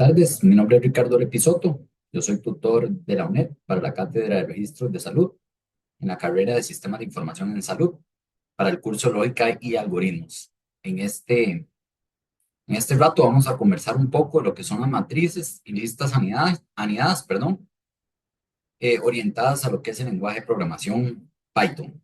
Tardes, mi nombre es Ricardo Lepisoto. Yo soy tutor de la UNED para la Cátedra de Registros de Salud en la carrera de Sistemas de Información en Salud para el curso Lógica y Algoritmos. En este, en este rato vamos a conversar un poco de lo que son las matrices y listas anidadas, orientadas a lo que es el lenguaje de programación Python.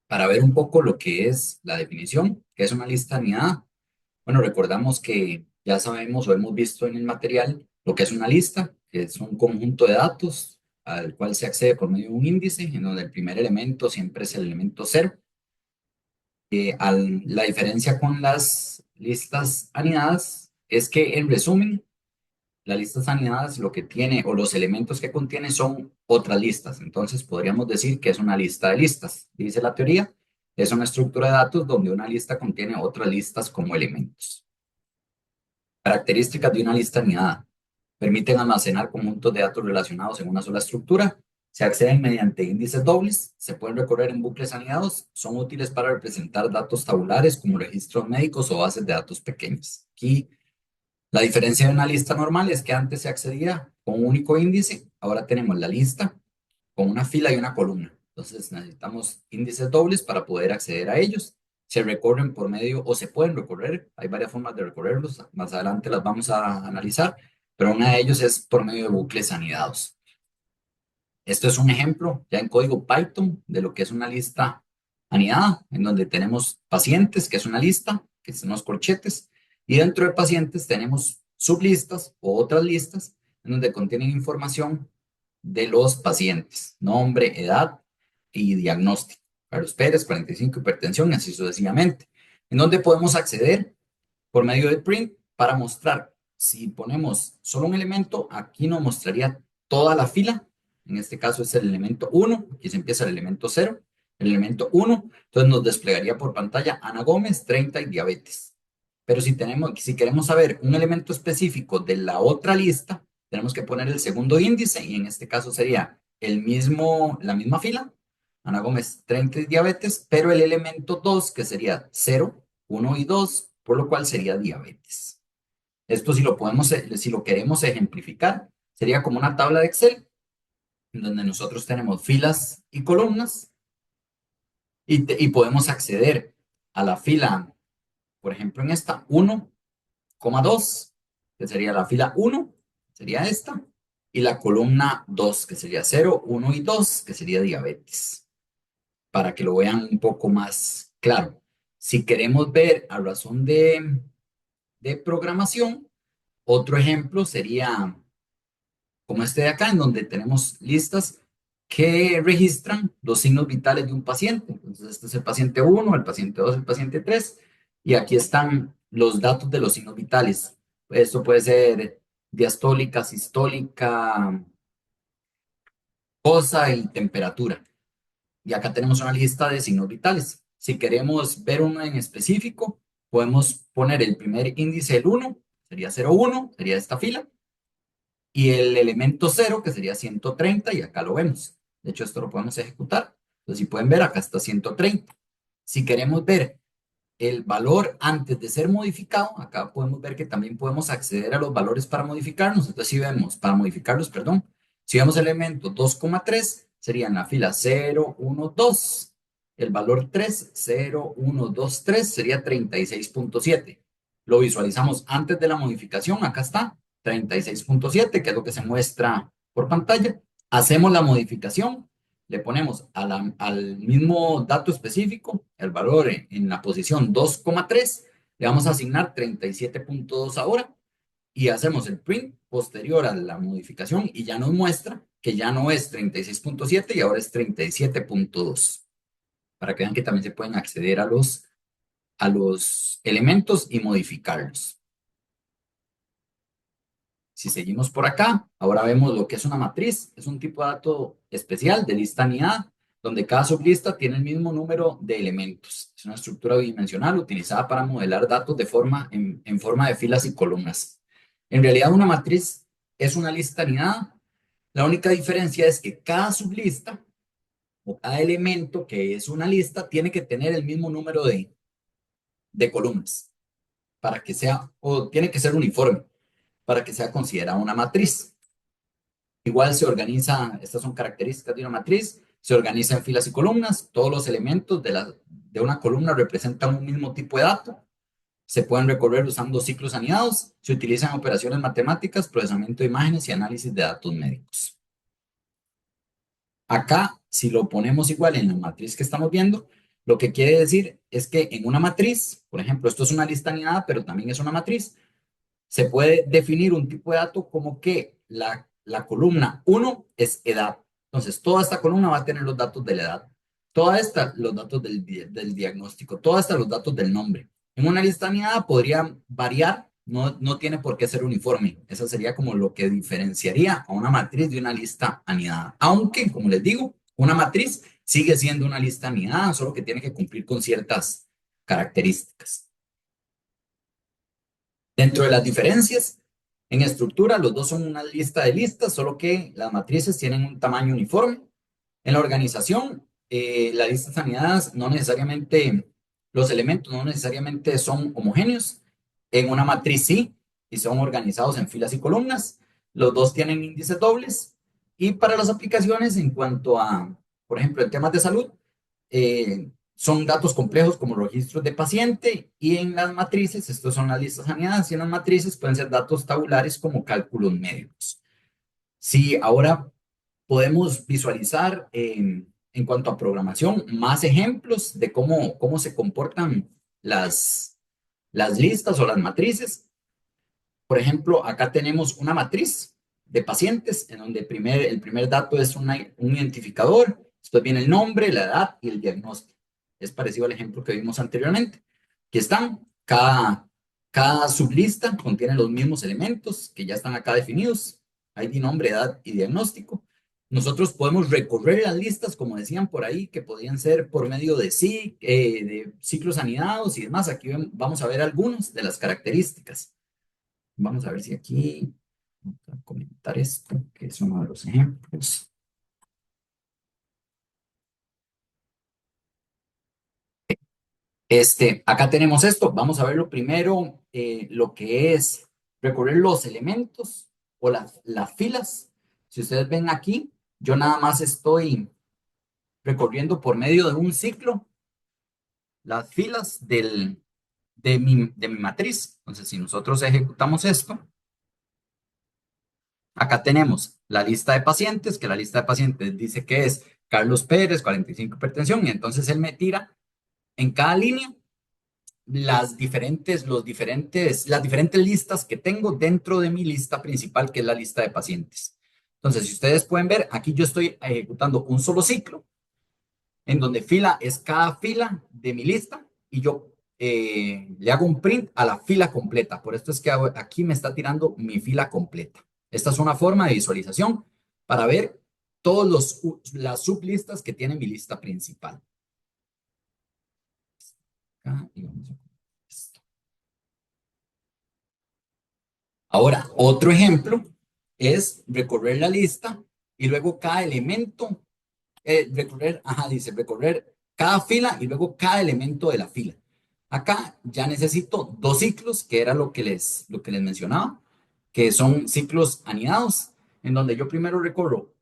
Para ver un poco lo que es la definición, que es una lista anidada. Bueno, recordamos que ya sabemos o hemos visto en el material lo que es una lista, que es un conjunto de datos al cual se accede por medio de un índice, en donde el primer elemento siempre es el elemento cero. La diferencia con las listas anidadas es que, en resumen, las listas anidadas lo que tiene o los elementos que contiene son otras listas. Entonces, podríamos decir que es una lista de listas. Dice la teoría, es una estructura de datos donde una lista contiene otras listas como elementos. Características de una lista anidada. Permiten almacenar conjuntos de datos relacionados en una sola estructura. Se acceden mediante índices dobles. Se pueden recorrer en bucles anidados. Son útiles para representar datos tabulares como registros médicos o bases de datos pequeñas. Aquí la diferencia de una lista normal es que antes se accedía con un único índice. Ahora tenemos la lista con una fila y una columna. Entonces necesitamos índices dobles para poder acceder a ellos. Se recorren por medio, o se pueden recorrer, hay varias formas de recorrerlos, más adelante las vamos a analizar, pero una de ellos es por medio de bucles anidados. Esto es un ejemplo ya en código Python de lo que es una lista anidada, en donde tenemos pacientes, que es una lista, que son los corchetes, y dentro de pacientes tenemos sublistas o otras listas en donde contienen información de los pacientes, nombre, edad y diagnóstico. Carlos Pérez, 45, hipertensión, así sucesivamente. En donde podemos acceder por medio de print para mostrar. Si ponemos solo un elemento, aquí nos mostraría toda la fila. En este caso es el elemento 1, aquí se empieza el elemento 0, el elemento 1, entonces nos desplegaría por pantalla Ana Gómez, 30 y diabetes. Pero si queremos saber un elemento específico de la otra lista, tenemos que poner el segundo índice y en este caso sería la misma fila, Ana Gómez 30 y diabetes, pero el elemento 2 que sería 0, 1 y 2, por lo cual sería diabetes. Esto si lo queremos ejemplificar, sería como una tabla de Excel, en donde nosotros tenemos filas y columnas y podemos acceder a la fila, por ejemplo, en esta 1,2, que sería la fila 1, sería esta, y la columna 2, que sería 0, 1 y 2, que sería diabetes, para que lo vean un poco más claro. Si queremos ver a razón de programación, otro ejemplo sería como este de acá, en donde tenemos listas que registran los signos vitales de un paciente. Entonces, este es el paciente 1, el paciente 2, el paciente 3, y aquí están los datos de los signos vitales. Esto puede ser diastólica, sistólica, posa y temperatura. Y acá tenemos una lista de signos vitales. Si queremos ver uno en específico, podemos poner el primer índice, el 1, sería 0,1, sería esta fila, y el elemento 0, que sería 130, y acá lo vemos. De hecho, esto lo podemos ejecutar. Entonces, si pueden ver, acá está 130. Si queremos ver el valor antes de ser modificado, acá podemos ver que también podemos acceder a los valores para modificarnos. Entonces, si vemos, para modificarlos, perdón, si vemos el elemento 2,3, sería en la fila 0, 1, 2. El valor 3, 0, 1, 2, 3, sería 36,7. Lo visualizamos antes de la modificación, acá está, 36,7, que es lo que se muestra por pantalla. Hacemos la modificación, le ponemos al mismo dato específico, el valor en la posición 2,3, le vamos a asignar 37,2 ahora y hacemos el print posterior a la modificación y ya nos muestra que ya no es 36,7 y ahora es 37,2, para que vean que también se pueden acceder a los elementos y modificarlos. Si seguimos por acá, ahora vemos lo que es una matriz. Es un tipo de dato especial de lista anidada, donde cada sublista tiene el mismo número de elementos. Es una estructura bidimensional utilizada para modelar datos en forma de filas y columnas. En realidad, una matriz es una lista anidada. La única diferencia es que cada sublista o cada elemento que es una lista tiene que tener el mismo número de columnas para que sea, o tiene que ser uniforme. para que sea considerada una matriz. Igual se organiza, estas son características de una matriz, se organiza en filas y columnas, todos los elementos de una columna representan un mismo tipo de dato, se pueden recorrer usando ciclos anidados, se utilizan operaciones matemáticas, procesamiento de imágenes y análisis de datos médicos. Acá, si lo ponemos igual en la matriz que estamos viendo, lo que quiere decir es que en una matriz, por ejemplo, esto es una lista anidada, pero también es una matriz, se puede definir un tipo de dato como que la columna 1 es edad. Entonces, toda esta columna va a tener los datos de la edad. Toda esta, los datos del diagnóstico. Toda esta, los datos del nombre. En una lista anidada podría variar, no tiene por qué ser uniforme. Eso sería como lo que diferenciaría a una matriz de una lista anidada. Aunque, como les digo, una matriz sigue siendo una lista anidada, solo que tiene que cumplir con ciertas características. Dentro de las diferencias, en estructura, los dos son una lista de listas, solo que las matrices tienen un tamaño uniforme. En la organización, las listas anidadas no necesariamente, los elementos no necesariamente son homogéneos. En una matriz sí, y son organizados en filas y columnas. Los dos tienen índices dobles. Y para las aplicaciones, en cuanto a, por ejemplo, en temas de salud, son datos complejos como registros de paciente y en las matrices, estos son las listas anidadas, y en las matrices pueden ser datos tabulares como cálculos médicos. Si ahora podemos visualizar en cuanto a programación más ejemplos de cómo se comportan las listas o las matrices. Por ejemplo, acá tenemos una matriz de pacientes en donde el primer dato es un identificador, después viene el nombre, la edad y el diagnóstico. Es parecido al ejemplo que vimos anteriormente. Aquí están, cada sublista contiene los mismos elementos que ya están acá definidos. ID, nombre, edad y diagnóstico. Nosotros podemos recorrer las listas, como decían por ahí, que podrían ser por medio de ciclos anidados y demás. Aquí vamos a ver algunas de las características. Vamos a ver si aquí, vamos a comentar esto, que es uno de los ejemplos. Acá tenemos esto. Vamos a ver lo primero, lo que es recorrer los elementos o las filas. Si ustedes ven aquí, yo nada más estoy recorriendo por medio de un ciclo las filas de mi matriz. Entonces, si nosotros ejecutamos esto, acá tenemos la lista de pacientes, que la lista de pacientes dice que es Carlos Pérez, 45 hipertensión, y entonces él me tira en cada línea las diferentes listas que tengo dentro de mi lista principal, que es la lista de pacientes. Entonces, si ustedes pueden ver, aquí yo estoy ejecutando un solo ciclo, en donde fila es cada fila de mi lista, y yo le hago un print a la fila completa. Por esto es que aquí me está tirando mi fila completa. Esta es una forma de visualización para ver todas las sublistas que tiene mi lista principal. Acá, y vamos a esto. Ahora, otro ejemplo es recorrer la lista y luego cada elemento, recorrer cada fila y luego cada elemento de la fila. Acá ya necesito dos ciclos, que era lo que les mencionaba, que son ciclos anidados, en donde yo primero recorro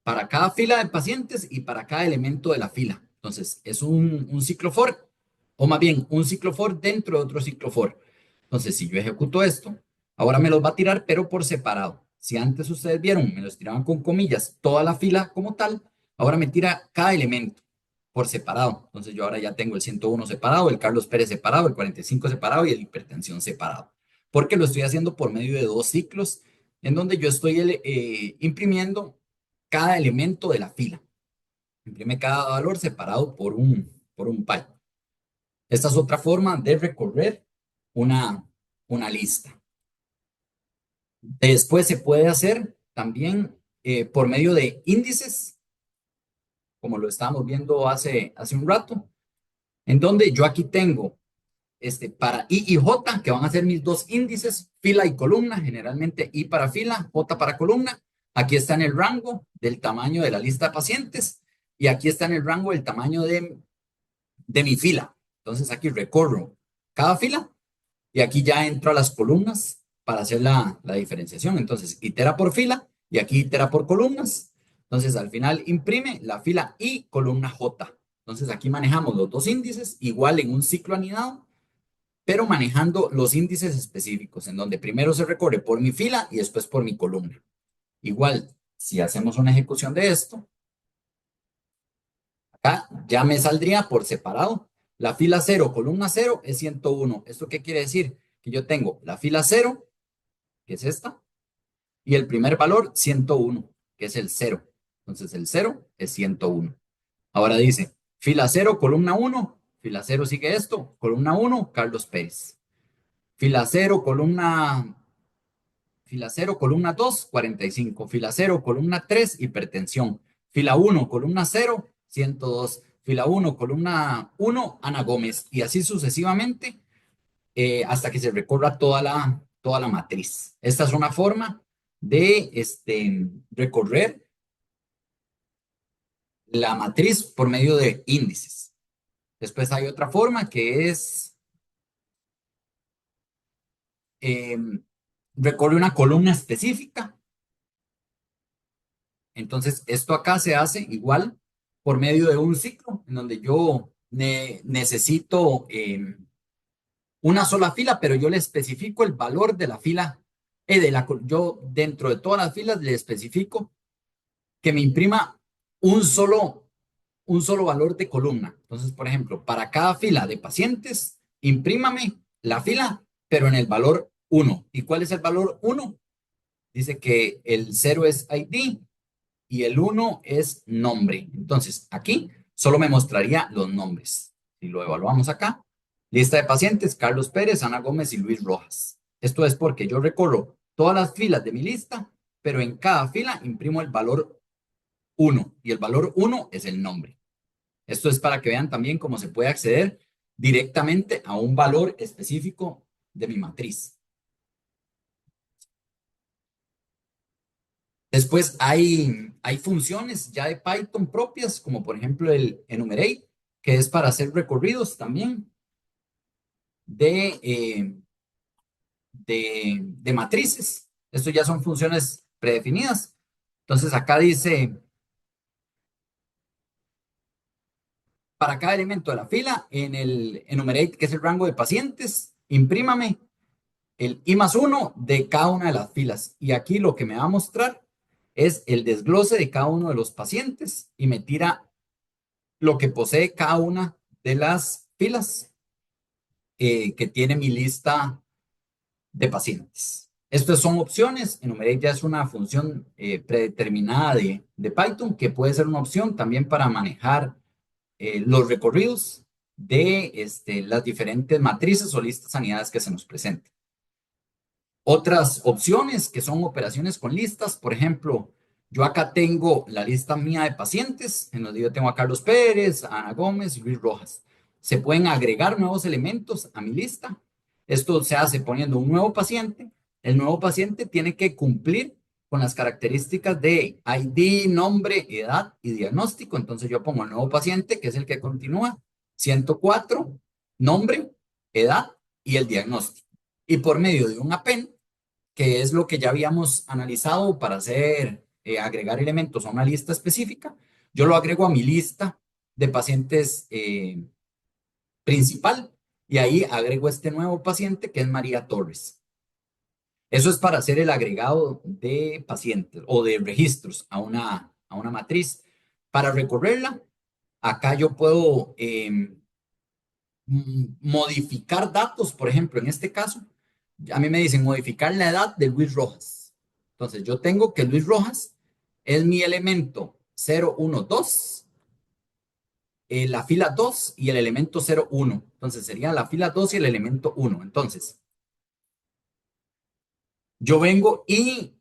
para cada fila de pacientes y para cada elemento de la fila. Entonces, es un ciclo for, o más bien, un ciclo for dentro de otro ciclo for. Entonces, si yo ejecuto esto, ahora me los va a tirar, pero por separado. Si antes ustedes vieron, me los tiraban con comillas, toda la fila como tal, ahora me tira cada elemento por separado. Entonces, yo ahora ya tengo el 101 separado, el Carlos Pérez separado, el 45 separado y el hipertensión separado. Porque lo estoy haciendo por medio de dos ciclos, en donde yo estoy imprimiendo cada elemento de la fila. Imprime cada valor separado por un pie. Esta es otra forma de recorrer una lista. Después se puede hacer también por medio de índices, como lo estábamos viendo hace un rato, en donde yo aquí tengo para I y J, que van a ser mis dos índices, fila y columna, generalmente I para fila, J para columna. Aquí está en el rango del tamaño de la lista de pacientes y aquí está en el rango del tamaño de mi fila. Entonces aquí recorro cada fila y aquí ya entro a las columnas para hacer la diferenciación. Entonces, itera por fila y aquí itera por columnas. Entonces, al final imprime la fila I, columna J. Entonces, aquí manejamos los dos índices, igual en un ciclo anidado, pero manejando los índices específicos, en donde primero se recorre por mi fila y después por mi columna. Igual, si hacemos una ejecución de esto, acá ya me saldría por separado. La fila 0, columna 0 es 101. ¿Esto qué quiere decir? Que yo tengo la fila 0, que es esta, y el primer valor 101, que es el 0. Entonces el 0 es 101. Ahora dice, fila 0, columna 1, fila 0 sigue esto, columna 1, Carlos Pérez. Fila 0, fila 0, columna 2, 45. Fila 0, columna 3, hipertensión. Fila 1, columna 0, 102. Fila 1, columna 1, Ana Gómez. Y así sucesivamente hasta que se recorra toda la matriz. Esta es una forma de recorrer la matriz por medio de índices. Después hay otra forma que es eh, recorre una columna específica. Entonces, esto acá se hace igual por medio de un ciclo en donde yo necesito una sola fila, pero yo le especifico el valor de la fila. Yo dentro de todas las filas le especifico que me imprima un un solo valor de columna. Entonces, por ejemplo, para cada fila de pacientes, imprímame la fila, pero en el valor 1. ¿Y cuál es el valor 1? Dice que el 0 es ID y el 1 es nombre. Entonces, aquí solo me mostraría los nombres. Si lo evaluamos acá, lista de pacientes, Carlos Pérez, Ana Gómez y Luis Rojas. Esto es porque yo recorro todas las filas de mi lista, pero en cada fila imprimo el valor 1 y el valor 1 es el nombre. Esto es para que vean también cómo se puede acceder directamente a un valor específico de mi matriz. Después hay funciones ya de Python propias, como por ejemplo el enumerate, que es para hacer recorridos también de, eh, de matrices. Esto ya son funciones predefinidas. Entonces acá dice, para cada elemento de la fila, en el enumerate, que es el rango de pacientes, imprímame el I más 1 de cada una de las filas. Y aquí lo que me va a mostrar es el desglose de cada uno de los pacientes y me tira lo que posee cada una de las filas que tiene mi lista de pacientes. Estas son opciones. Enumerate ya es una función predeterminada de Python que puede ser una opción también para manejar los recorridos de las diferentes matrices o listas sanidades que se nos presentan. Otras opciones que son operaciones con listas, por ejemplo, yo acá tengo la lista mía de pacientes, en donde yo tengo a Carlos Pérez, a Ana Gómez y Luis Rojas. Se pueden agregar nuevos elementos a mi lista. Esto se hace poniendo un nuevo paciente. El nuevo paciente tiene que cumplir con las características de ID, nombre, edad y diagnóstico. Entonces yo pongo el nuevo paciente, que es el que continúa, 104, nombre, edad y el diagnóstico. Y por medio de un append, que es lo que ya habíamos analizado para hacer, agregar elementos a una lista específica, yo lo agrego a mi lista de pacientes principal y ahí agrego este nuevo paciente que es María Torres. Eso es para hacer el agregado de pacientes o de registros a una matriz. Para recorrerla, acá yo puedo modificar datos, por ejemplo, en este caso, a mí me dicen modificar la edad de Luis Rojas. Entonces, yo tengo que Luis Rojas es mi elemento 012, la fila 2 y el elemento 01. Entonces, sería la fila 2 y el elemento 1. Entonces, yo vengo y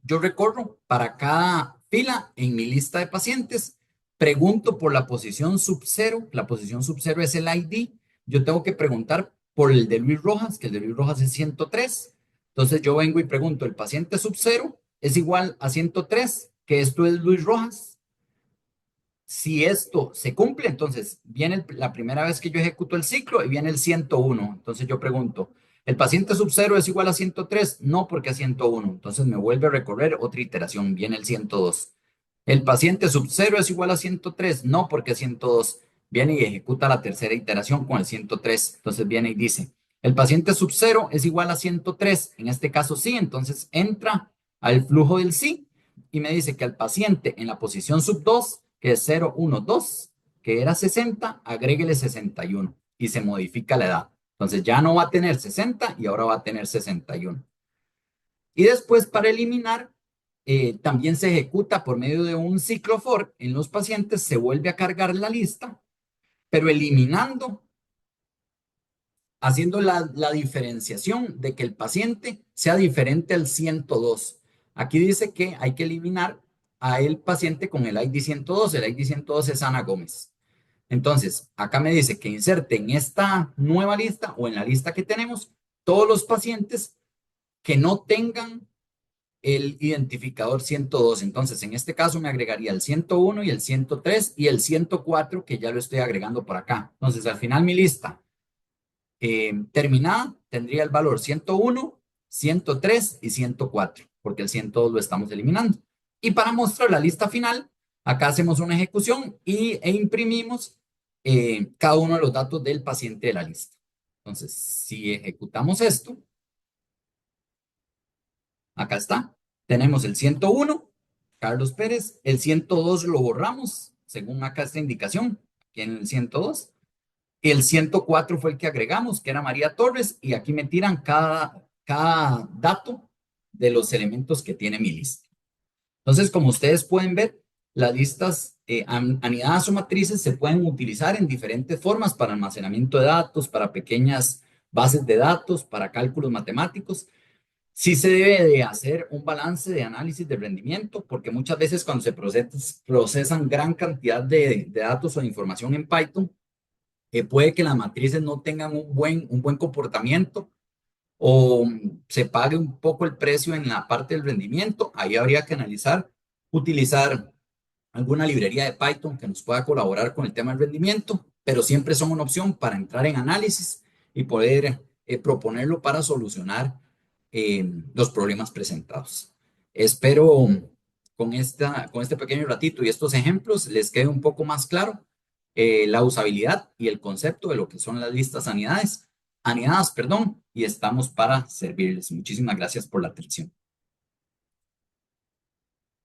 yo recorro para cada fila en mi lista de pacientes, pregunto por la posición sub 0, la posición sub 0 es el ID, yo tengo que preguntar por el de Luis Rojas, que el de Luis Rojas es 103, entonces yo vengo y pregunto, el paciente sub 0 es igual a 103, que esto es Luis Rojas. Si esto se cumple, entonces viene la primera vez que yo ejecuto el ciclo y viene el 101. Entonces yo pregunto, ¿El paciente sub 0 es igual a 103? No, porque es 101. Entonces me vuelve a recorrer otra iteración. Viene el 102. ¿El paciente sub 0 es igual a 103? No, porque es 102. Viene y ejecuta la tercera iteración con el 103. Entonces viene y dice, el paciente sub 0 es igual a 103. En este caso sí, entonces entra al flujo del sí y me dice que al paciente en la posición sub 2, que es 0, 1, 2, que era 60, agréguele 61 y se modifica la edad. Entonces ya no va a tener 60 y ahora va a tener 61. Y después para eliminar, también se ejecuta por medio de un ciclo for en los pacientes, se vuelve a cargar la lista, pero eliminando, haciendo la diferenciación de que el paciente sea diferente al 102. Aquí dice que hay que eliminar a el paciente con el ID 102. El ID 102 es Ana Gómez. Entonces, acá me dice que inserte en esta nueva lista o en la lista que tenemos todos los pacientes que no tengan el identificador 102. Entonces, en este caso me agregaría el 101 y el 103 y el 104 que ya lo estoy agregando por acá. Entonces, al final mi lista terminada tendría el valor 101, 103 y 104, porque el 102 lo estamos eliminando. Y para mostrar la lista final, acá hacemos una ejecución e imprimimos cada uno de los datos del paciente de la lista. Entonces, si ejecutamos esto, acá está. Tenemos el 101, Carlos Pérez. El 102 lo borramos, según acá esta indicación, aquí en el 102. El 104 fue el que agregamos, que era María Torres, y aquí me tiran cada dato de los elementos que tiene mi lista. Entonces, como ustedes pueden ver, las listas anidadas o matrices se pueden utilizar en diferentes formas para almacenamiento de datos, para pequeñas bases de datos, para cálculos matemáticos. Sí se debe de hacer un balance de análisis de rendimiento, porque muchas veces cuando se procesan gran cantidad de datos o de información en Python, puede que las matrices no tengan un buen comportamiento o se pague un poco el precio en la parte del rendimiento. Ahí habría que analizar, utilizar alguna librería de Python que nos pueda colaborar con el tema del rendimiento, pero siempre son una opción para entrar en análisis y poder proponerlo para solucionar los problemas presentados. Espero con este pequeño ratito y estos ejemplos les quede un poco más claro la usabilidad y el concepto de lo que son las listas anidadas, perdón, y estamos para servirles. Muchísimas gracias por la atención.